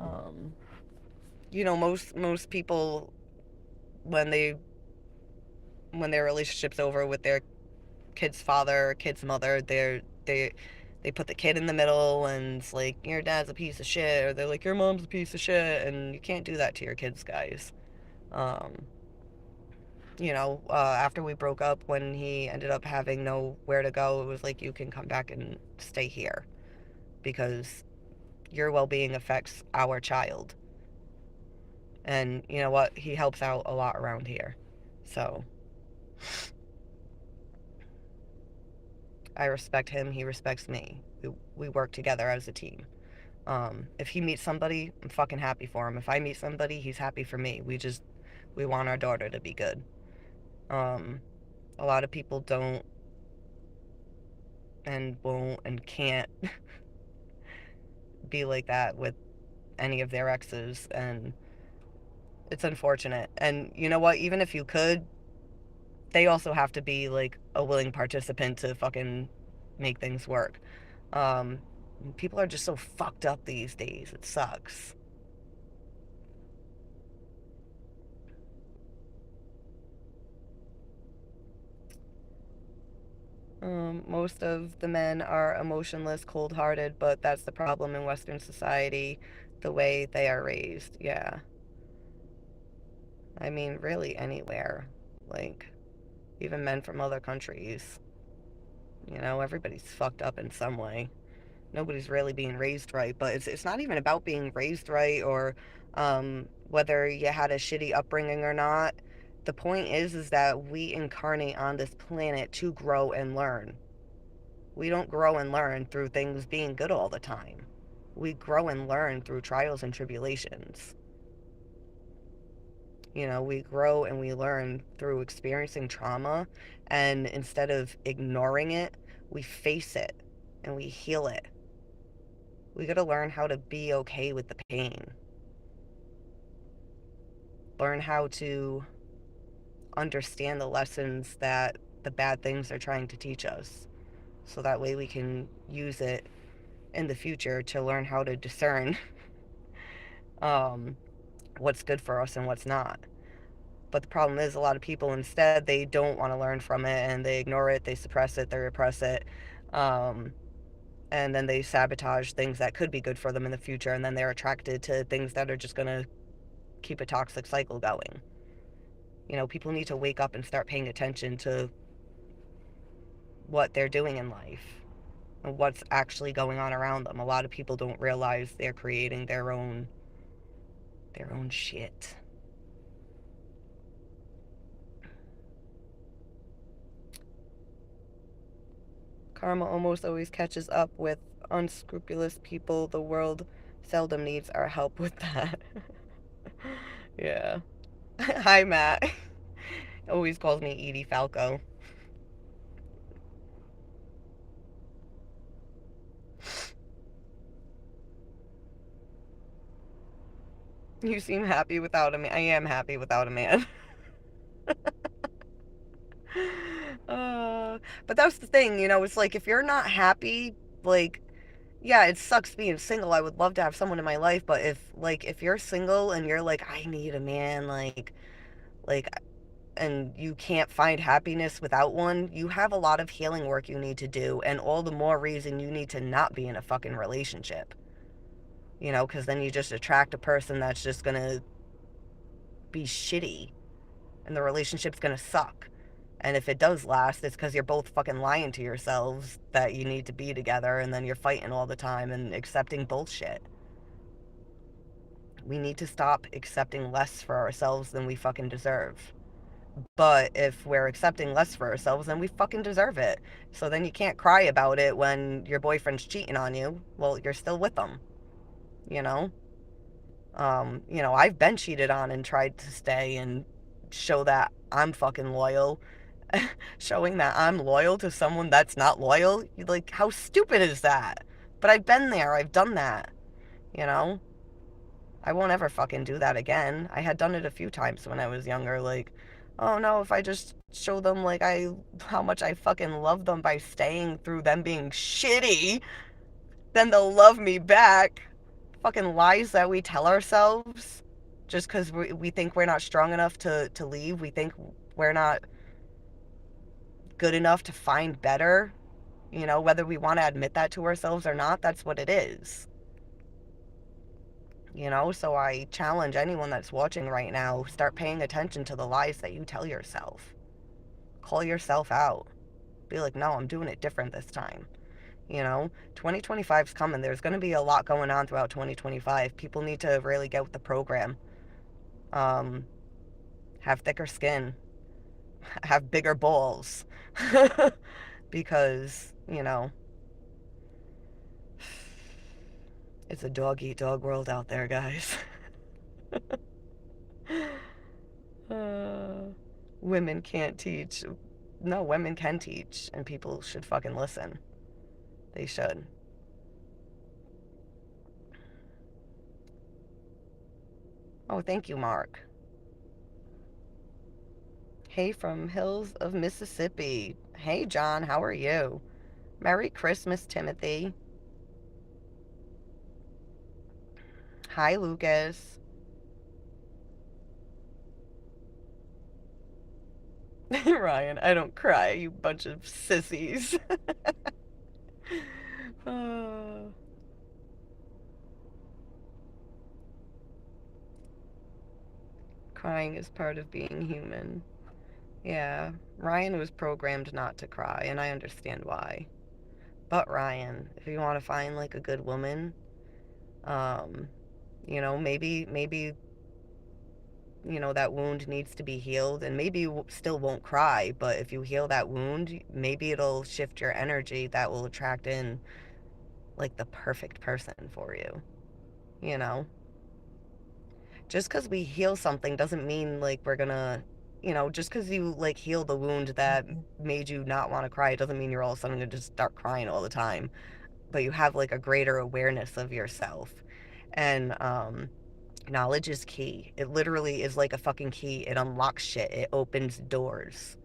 Um, most people when they when their relationship's over with their kid's father or kid's mother, they put the kid in the middle and it's like your dad's a piece of shit, or they're like your mom's a piece of shit, and you can't do that to your kids, guys. Um, after we broke up, when he ended up having nowhere to go, it was like you can come back and stay here because your well-being affects our child, and you know what? He helps out a lot around here, so I respect him. He respects me. We work together as a team. If he meets somebody, I'm fucking happy for him. If I meet somebody, he's happy for me. We want our daughter to be good. Um, a lot of people don't and won't and can't be like that with any of their exes, and it's unfortunate. And you know what? Even if you could, they also have to be like a willing participant to fucking make things work. Um, People are just so fucked up these days. It sucks. Most of the men are emotionless, cold hearted, but that's the problem in Western society, the way they are raised. Yeah. I mean, really anywhere. Like, even men from other countries. Everybody's fucked up in some way. Nobody's really being raised right, but it's not even about being raised right or whether you had a shitty upbringing or not. The point is that we incarnate on this planet to grow and learn. We don't grow and learn through things being good all the time. We grow and learn through trials and tribulations. You know, we grow and we learn through experiencing trauma, and instead of ignoring it, we face it and we heal it. We got to learn how to be okay with the pain. Learn how to understand the lessons that the bad things are trying to teach us. So that way we can use it in the future to learn how to discern um, what's good for us and what's not. But the problem is, a lot of people instead, they don't want to learn from it and they ignore it, they suppress it, they repress it. Um, and then they sabotage things that could be good for them in the future. And then they're attracted to things that are just going to keep a toxic cycle going. You know, people need to wake up and start paying attention to what they're doing in life and what's actually going on around them. A lot of people don't realize they're creating their own shit. Karma almost always catches up with unscrupulous people. The world seldom needs our help with that. Yeah. Hi, Matt. Always calls me Edie Falco. You seem happy without a man. I am happy without a man. But that's the thing, you know, it's like if you're not happy, like, yeah, it sucks being single. I would love to have someone in my life, but if you're single and you're like, I need a man, like, and you can't find happiness without one, you have a lot of healing work you need to do, and all the more reason you need to not be in a fucking relationship. You know, because then you just attract a person that's just gonna be shitty, and the relationship's gonna suck. And if it does last, it's because you're both fucking lying to yourselves that you need to be together, and then you're fighting all the time and accepting bullshit. We need to stop accepting less for ourselves than we fucking deserve. But if we're accepting less for ourselves, then we fucking deserve it. So then you can't cry about it when your boyfriend's cheating on you. Well, you're still with them, you know? I've been cheated on and tried to stay and show that I'm fucking loyal. Showing that I'm loyal to someone that's not loyal, like, how stupid is that? But I've been there, I've done that, you know? I won't ever fucking do that again. I had done it a few times when I was younger, like, oh no, if I just show them, like, how much I fucking love them by staying through them being shitty, then they'll love me back. Fucking lies that we tell ourselves just because we think we're not strong enough to leave. We think we're not good enough to find better. You know, whether we want to admit that to ourselves or not, that's what it is. You know, so I challenge anyone that's watching right now, start paying attention to the lies that you tell yourself. Call yourself out. Be like, no, I'm doing it different this time. You know, 2025 is coming. There's going to be a lot going on throughout 2025. People need to really get with the program. Um, have thicker skin, have bigger balls. Because, it's a dog eat dog world out there, guys. uh, women can't teach. No, women can teach, and people should fucking listen. They should. Oh, thank you, Mark. Hey, from Hills of Mississippi. Hey, John, how are you? Merry Christmas, Timothy. Hi, Lucas. Ryan, I don't cry, you bunch of sissies. uh, Crying is part of being human. Yeah, Ryan was programmed not to cry, and I understand why. But Ryan, if you want to find like a good woman, um, maybe that wound needs to be healed, and maybe you still won't cry, but if you heal that wound, maybe it'll shift your energy that will attract in like the perfect person for you, you know? Just because we heal something doesn't mean like we're gonna, just because you like heal the wound that made you not want to cry, it doesn't mean you're all of a sudden gonna just start crying all the time. But you have like a greater awareness of yourself. And knowledge is key. It literally is like a fucking key. It unlocks shit, it opens doors.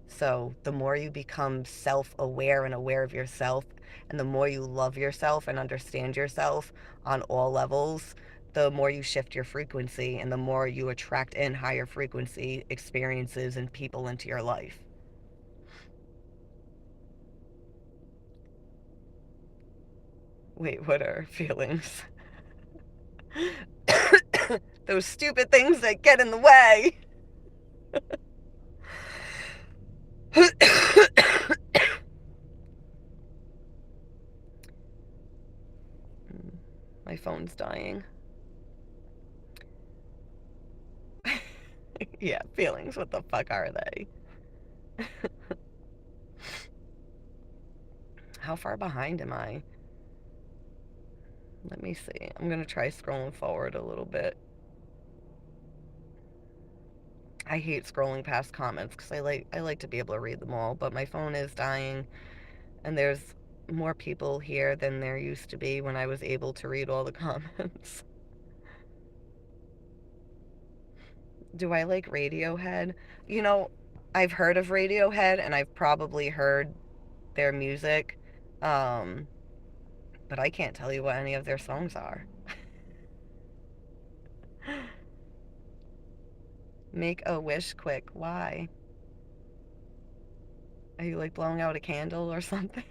So the more you become self aware and aware of yourself, and the more you love yourself and understand yourself on all levels, the more you shift your frequency and the more you attract in higher frequency experiences and people into your life. Wait, what are feelings? Those stupid things that get in the way. My phone's dying. Yeah, feelings. What the fuck are they? How far behind am I? Let me see. I'm gonna try scrolling forward a little bit. I hate scrolling past comments because I like to be able to read them all, but my phone is dying, and there's more people here than there used to be when I was able to read all the comments. Do I like Radiohead? You know, I've heard of Radiohead and I've probably heard their music, um, but I can't tell you what any of their songs are. Make a wish quick. Why? Are you like blowing out a candle or something?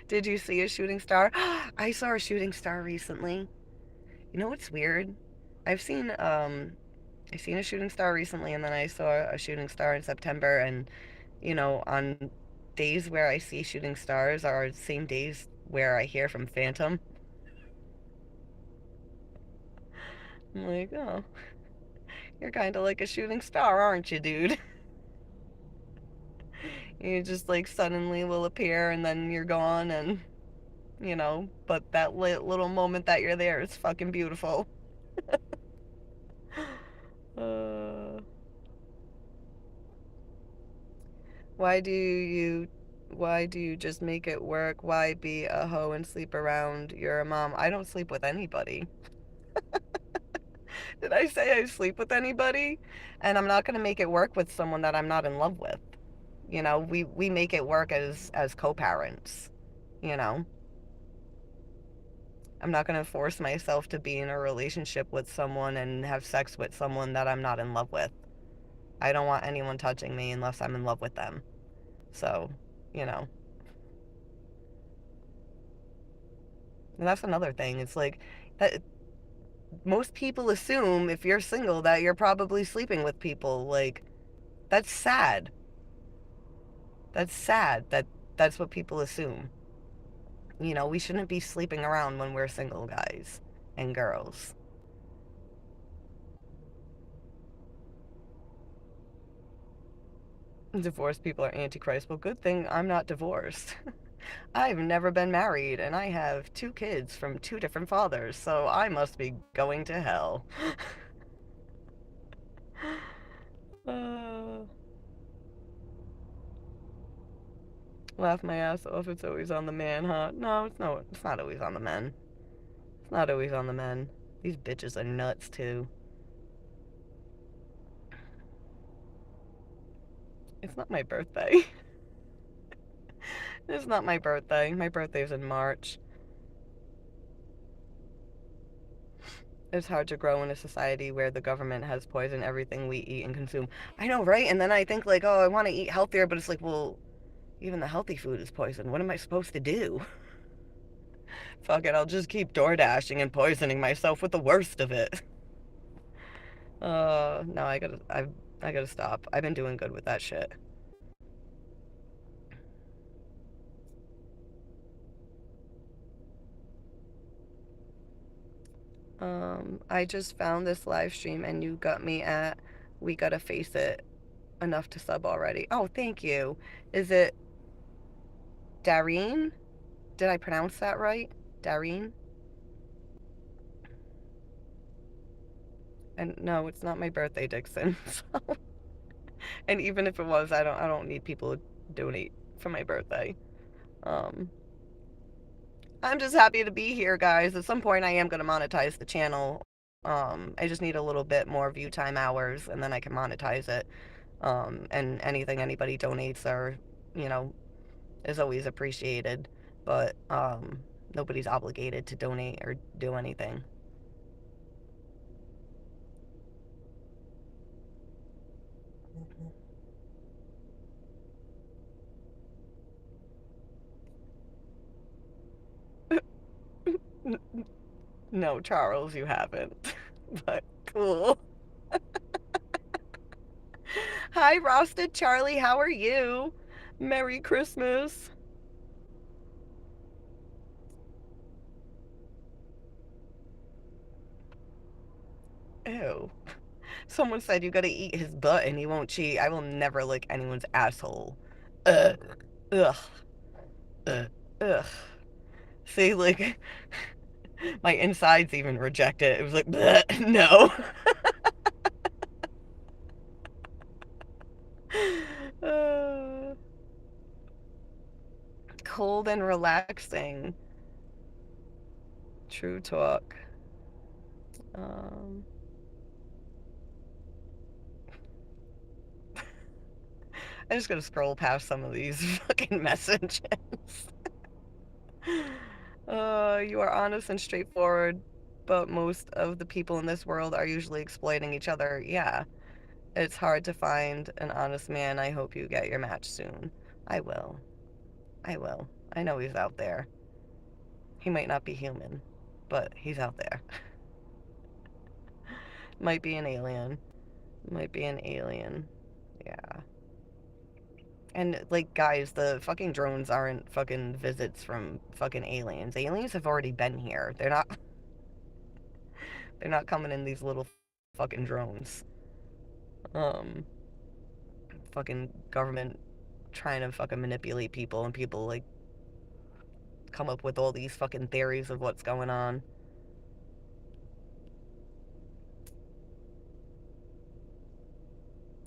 Did you see a shooting star? I saw a shooting star recently. You know what's weird? I've seen I seen a shooting star recently, and then I saw a shooting star in September, and on days where I see shooting stars are the same days where I hear from Phantom. I'm like, oh, you're kind of like a shooting star, aren't you, dude? You just like suddenly will appear and then you're gone, and but that little moment that you're there is fucking beautiful. Uh, why do you why do you just make it work? Why be a hoe and sleep around? You're a mom. I don't sleep with anybody. Did I say I sleep with anybody? And I'm not going to make it work with someone that I'm not in love with. We make it work as co-parents, you know. I'm not going to force myself to be in a relationship with someone and have sex with someone that I'm not in love with. I don't want anyone touching me unless I'm in love with them. So, you know. And that's another thing. It's like that most people assume if you're single that you're probably sleeping with people. Like that's sad. That's sad that that's what people assume. We shouldn't be sleeping around when we're single, guys and girls. Divorced people are antichrist. Well, good thing I'm not divorced. I've never been married, and I have two kids from two different fathers, so I must be going to hell. uh, laugh my ass off. It's always on the man, huh? No, it's no. It's not always on the men. It's not always on the men. These bitches are nuts too. It's not my birthday. It's not my birthday. My birthday's in March. It's hard to grow in a society where the government has poisoned everything we eat and consume. I know, right? And then I think like, oh, I want to eat healthier, but it's like, well, even the healthy food is poisoned. What am I supposed to do? Fuck it, I'll just keep door dashing and poisoning myself with the worst of it. No, I gotta stop. I've been doing good with that shit. I just found this live stream and you got me at We Gotta Face It enough to sub already. Oh, thank you. Is it Dareen? Did I pronounce that right? Dareen? And no, it's not my birthday, Dixon. So, and even if it was, I don't need people to donate for my birthday. Um, I'm just happy to be here, guys. At some point, I am going to monetize the channel. I just need a little bit more view time hours, and then I can monetize it. And anything anybody donates or, you know, is always appreciated. But nobody's obligated to donate or do anything. No, Charles, you haven't. But cool. Hi, Roasted Charlie. How are you? Merry Christmas. Ew. Someone said you gotta eat his butt and he won't cheat. I will never lick anyone's asshole. Ugh. Ugh. Ugh. Ugh. See, like, my insides even reject it. It was like, bleh, no. uh, cold and relaxing. True talk. Um, I just gotta scroll past some of these fucking messages. You are honest and straightforward, but most of the people in this world are usually exploiting each other. Yeah, it's hard to find an honest man. I hope you get your match soon. I will. I will. I know he's out there. He might not be human, but he's out there. Might be an alien. Might be an alien. Yeah. And, like, guys, the fucking drones aren't fucking visits from fucking aliens. Aliens have already been here. They're not coming in these little fucking drones. Um, fucking government trying to fucking manipulate people, and people, like, come up with all these fucking theories of what's going on.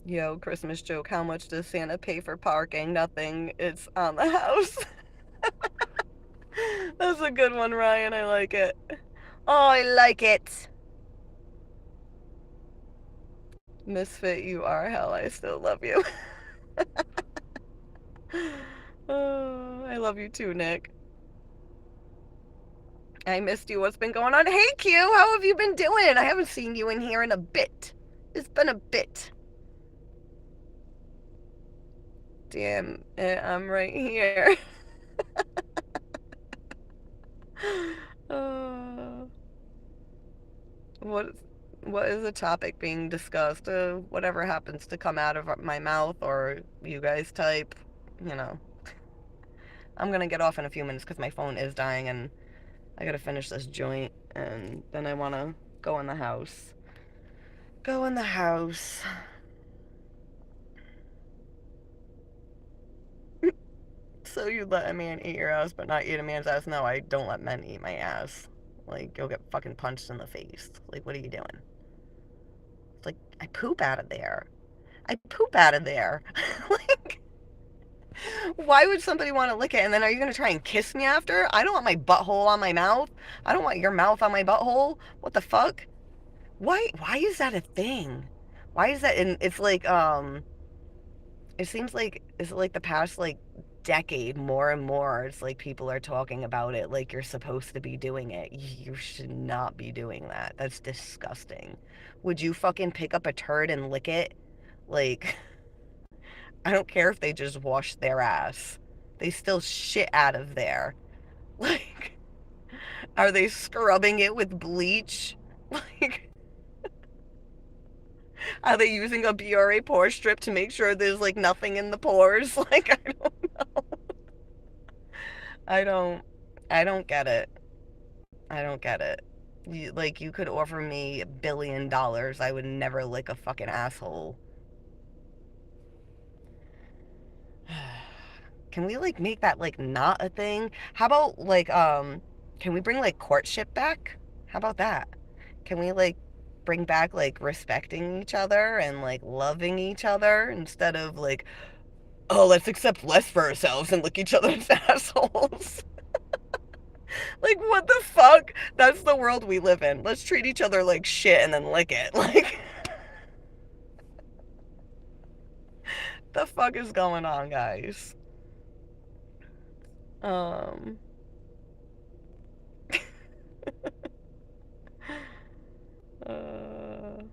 Yo, Christmas joke. How much does Santa pay for parking? Nothing. It's on the house. That's a good one, Ryan. I like it. Oh, I like it. Misfit, you are hell. I still love you. Oh, I love you too, Nick. I missed you. What's been going on? Hey, Q, how have you been doing? I haven't seen you in here in a bit. It's been a bit. Damn, I'm right here. uh, what what is the topic being discussed? Whatever happens to come out of my mouth or you guys type, you know. I'm gonna get off in a few minutes because my phone is dying and I gotta finish this joint and then I wanna go in the house. Go in the house. So you let a man eat your ass, but not eat a man's ass? No, I don't let men eat my ass. Like, you'll get fucking punched in the face. Like, what are you doing? It's like, I poop out of there. I poop out of there. Like, why would somebody want to lick it? And then are you going to try and kiss me after? I don't want my butthole on my mouth. I don't want your mouth on my butthole. What the fuck? Why is that a thing? Why is that? And it's like, it seems like, is it like the past, like, decade, more and more, it's like people are talking about it like you're supposed to be doing it. You should not be doing that. That's disgusting. Would you fucking pick up a turd and lick it? Like, I don't care if they just wash their ass. They still shit out of there. Like, are they scrubbing it with bleach? Like, are they using a BRA pore strip to make sure there's like nothing in the pores? Like, I don't know. I don't I don't get it. I don't get it. Like, you could offer me $1 billion. I would never lick a fucking asshole. Can we like make that like not a thing? How about like can we bring like courtship back? How about that? Can we like bring back like respecting each other and like loving each other instead of like, oh, let's accept less for ourselves and lick each other's assholes? Like, what the fuck? That's the world we live in. Let's treat each other like shit and then lick it. Like, the fuck is going on, guys? Um, uh,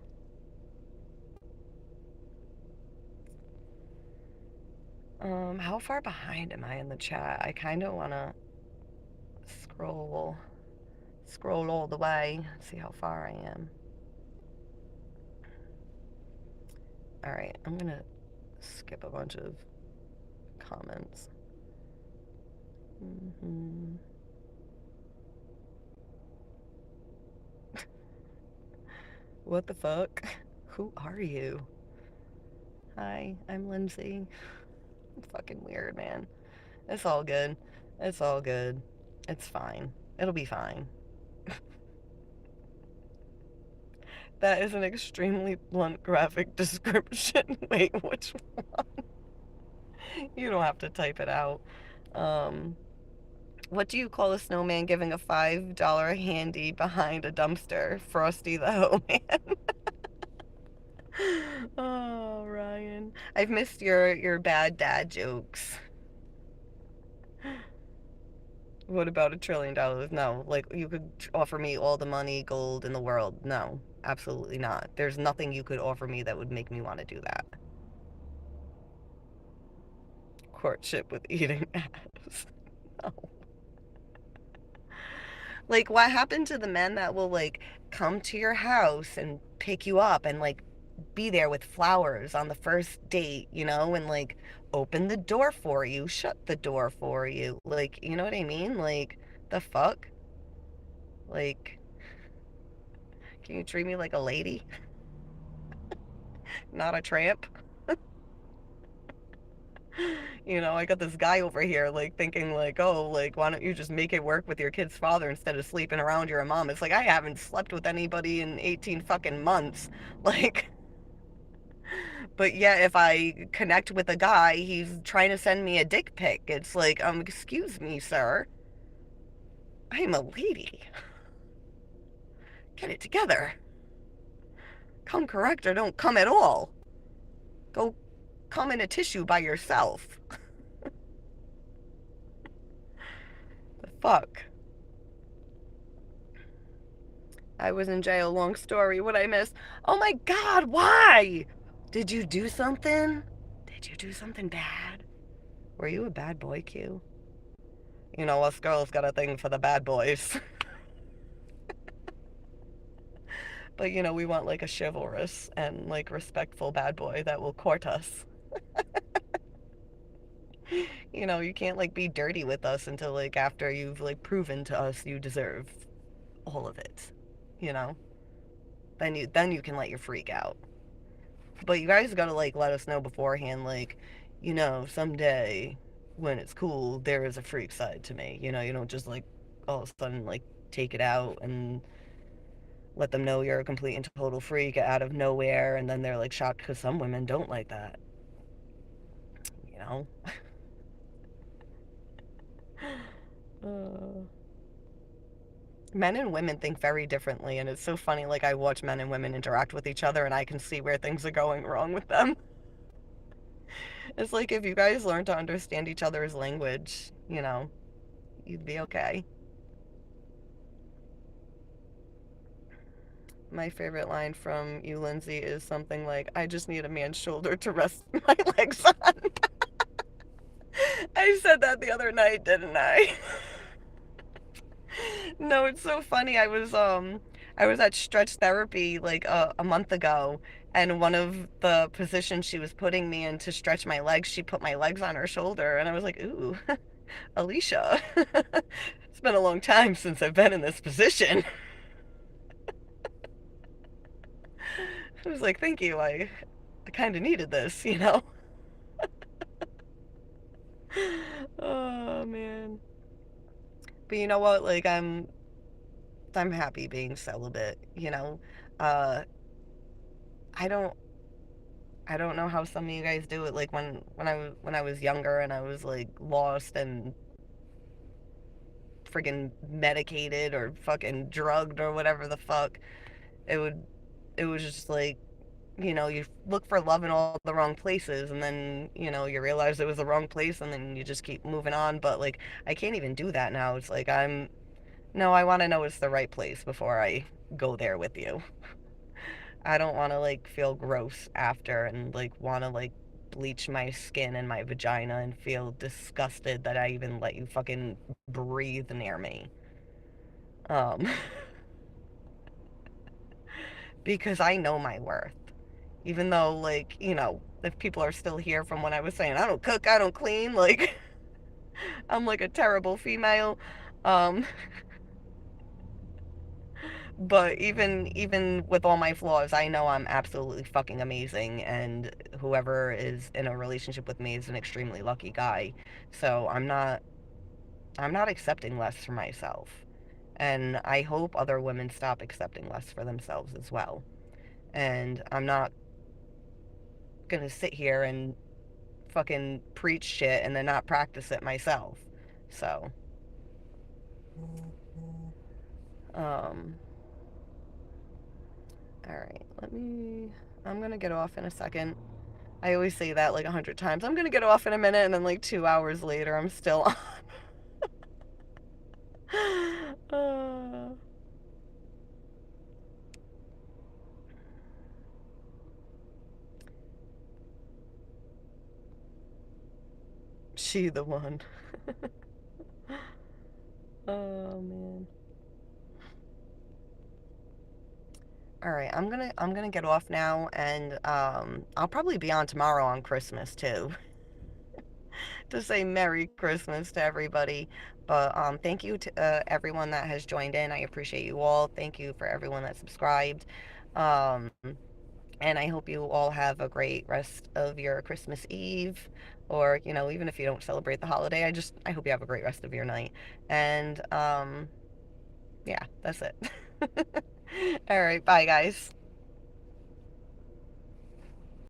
how far behind am I in the chat? I kind of want to scroll, scroll all the way, see how far I am. All right, I'm gonna skip a bunch of comments. What the fuck? Who are you? Hi, I'm Lindsay. I'm fucking weird, man. It's all good. It's all good. It's fine. It'll be fine. That is an extremely blunt graphic description. Wait, which one? You don't have to type it out. Um, what do you call a snowman giving a $5 handy behind a dumpster? Frosty the Ho Man. Oh, Ryan. I've missed your bad dad jokes. What about $1 trillion? No. Like, you could offer me all the money, gold in the world. No, absolutely not. There's nothing you could offer me that would make me want to do that. Courtship with eating ass. No. Like, what happened to the men that will, like, come to your house and pick you up and, like, be there with flowers on the first date, you know, and, like, open the door for you, shut the door for you? Like, you know what I mean? Like, the fuck? Like, can you treat me like a lady? Not a tramp? You know, I got this guy over here, like, thinking, like, oh, like, why don't you just make it work with your kid's father instead of sleeping around your mom? It's like, I haven't slept with anybody in 18 fucking months. Like, but yeah, if I connect with a guy, he's trying to send me a dick pic. It's like, excuse me, sir. I am a lady. Get it together. Come correct or don't come at all. Go come in a tissue by yourself. The fuck? I was in jail. Long story. What I missed? Oh my god, why? Did you do something? Did you do something bad? Were you a bad boy, Q? You know, us girls got a thing for the bad boys. But, you know, we want like a chivalrous and like respectful bad boy that will court us. You know, you can't like be dirty with us until like after you've like proven to us you deserve all of it. You know? Then you can let your freak out. But you guys gotta like let us know beforehand, like, you know, someday when it's cool, there is a freak side to me. You know, you don't just like all of a sudden like take it out and let them know you're a complete and total freak out of nowhere, and then they're like shocked because some women don't like that. You know? uh, Men and women think very differently, and it's so funny. Like, I watch men and women interact with each other, and I can see where things are going wrong with them. It's like if you guys learn to understand each other's language, you know, you'd be okay. My favorite line from you, Lindsay, is something like, I just need a man's shoulder to rest my legs on. I said that the other night, didn't I? No, it's so funny. I was at stretch therapy like a month ago, and one of the positions she was putting me in to stretch my legs, she put my legs on her shoulder, and I was like, ooh, Alicia. It's been a long time since I've been in this position. I was like, thank you. I kind of needed this, you know? Oh, man. But you know what? Like, I'm happy being celibate, you know? Uh, I don't, I don't know how some of you guys do it. Like when I was younger and I was like lost and friggin' medicated or fucking drugged or whatever the fuck, it would, it was just like, you know, you look for love in all the wrong places and then, you know, you realize it was the wrong place and then you just keep moving on. But like, I can't even do that now. It's like, no, I want to know it's the right place before I go there with you. I don't want to like feel gross after and like want to like bleach my skin and my vagina and feel disgusted that I even let you fucking breathe near me. Um, because I know my worth. Even though, like, you know, if people are still here from when I was saying, I don't cook, I don't clean, like, I'm like a terrible female. Um, but even with all my flaws, I know I'm absolutely fucking amazing, and whoever is in a relationship with me is an extremely lucky guy. So I'm not accepting less for myself. And I hope other women stop accepting less for themselves as well. And I'm not gonna sit here and fucking preach shit and then not practice it myself. So, um, all right, I'm gonna get off in a second. I always say that like 100 times. I'm gonna get off in a minute, and then like 2 hours later, I'm still on. uh, she the one. Oh man. All right, I'm gonna get off now, and I'll probably be on tomorrow on Christmas too, to say Merry Christmas to everybody. But thank you to everyone that has joined in. I appreciate you all. Thank you for everyone that subscribed. Um, and I hope you all have a great rest of your Christmas Eve, or you know, even if you don't celebrate the holiday, I hope you have a great rest of your night. And yeah, that's it. All right, bye guys.